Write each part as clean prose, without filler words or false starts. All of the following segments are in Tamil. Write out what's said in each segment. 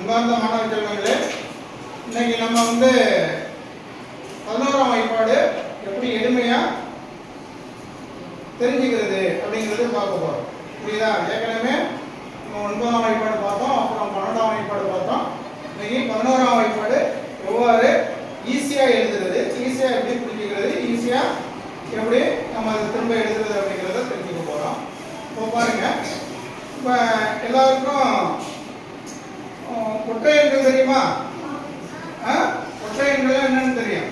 அன்பார்ந்த மாணவ செல்வங்களே, இன்னைக்கு நம்ம 11ஆம் வாய்ப்பாடு எப்படி எளிமையா தெரிஞ்சுக்கிறது அப்படிங்கிறது பார்க்க போறோம். புரியுதா? ஏற்கனவே நம்ம 9ஆம் வாய்ப்பாடு பார்த்தோம், அப்புறம் 12ஆம் வாய்ப்பாடு பார்த்தோம். இன்னைக்கு 11ஆம் வாய்ப்பாடு எவ்வாறு ஈஸியா எழுதுறது, ஈஸியா எப்படி புரிஞ்சுக்கிறது, ஈஸியா எப்படி நம்ம அதை திரும்ப எழுதுறது அப்படிங்கிறத தெரிஞ்சுக்க போறோம். இப்போ பாருங்க, இப்போ எல்லாருக்கும் ஒற்றை எண்கள் தெரியுமா? ஒற்றை எண்கள் என்னன்னு தெரியும்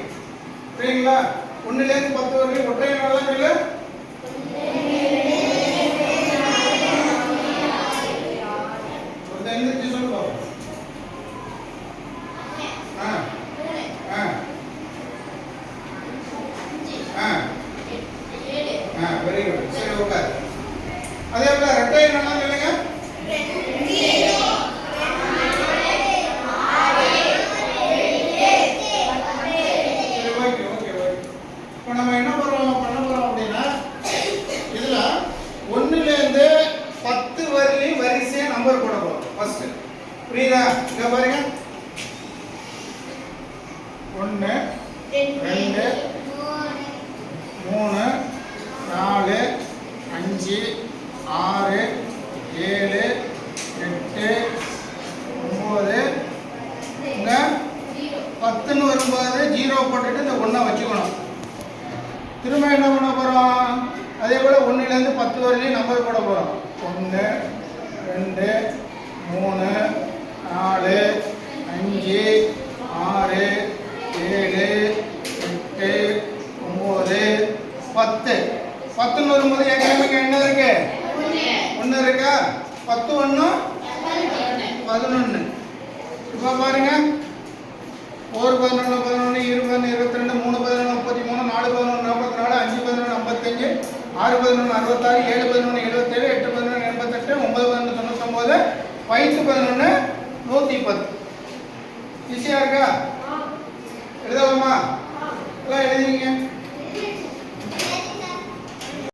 சரிங்களா? 1 to 10 வரைக்கும் ஒற்றை எண்கள் சொல்லு. எழுந்திரிச்சு சொல்லு பாப்போம். Very good. சரி, உட்காரு. அதே போல ரெட்டை எண்ணெல்லாம் சொல்லுங்க. இப்போ நம்ம என்ன பண்ண போறோம் அப்படின்னா, இதுல 1 to 10 வரையிலும் வரிசையா நம்பர் போட போறோம். ஃபர்ஸ்ட் புரியுதா? இங்க பாருங்க, 1 2 3 4 5 6 7 8 9 இங்க 10ன்னு வரும்போது 0 போட்டுட்டு இந்த 1 வச்சுக்கணும். திரும்ப என்ன பண்ண போறோம்? அதே போல 1 to 10 வரையிலும் நம்பர் போட போறோம். 1 2 3 4 5 6 7 8 9 10. 10ன்னு வரும்போது ஏற்கனவே என்ன இருக்கு? 1 இருக்கா? 10 1 11. இப்போ பாருங்க, 1 11 11 20 22 3 11 33 4 11 44 5 11 55 6 11 66 7 11 77 8 11 88 9 11 99 5 11 110. ஈஸியா இருக்கா? எழுதலாமா? எல்லாம் எழுதிங்க.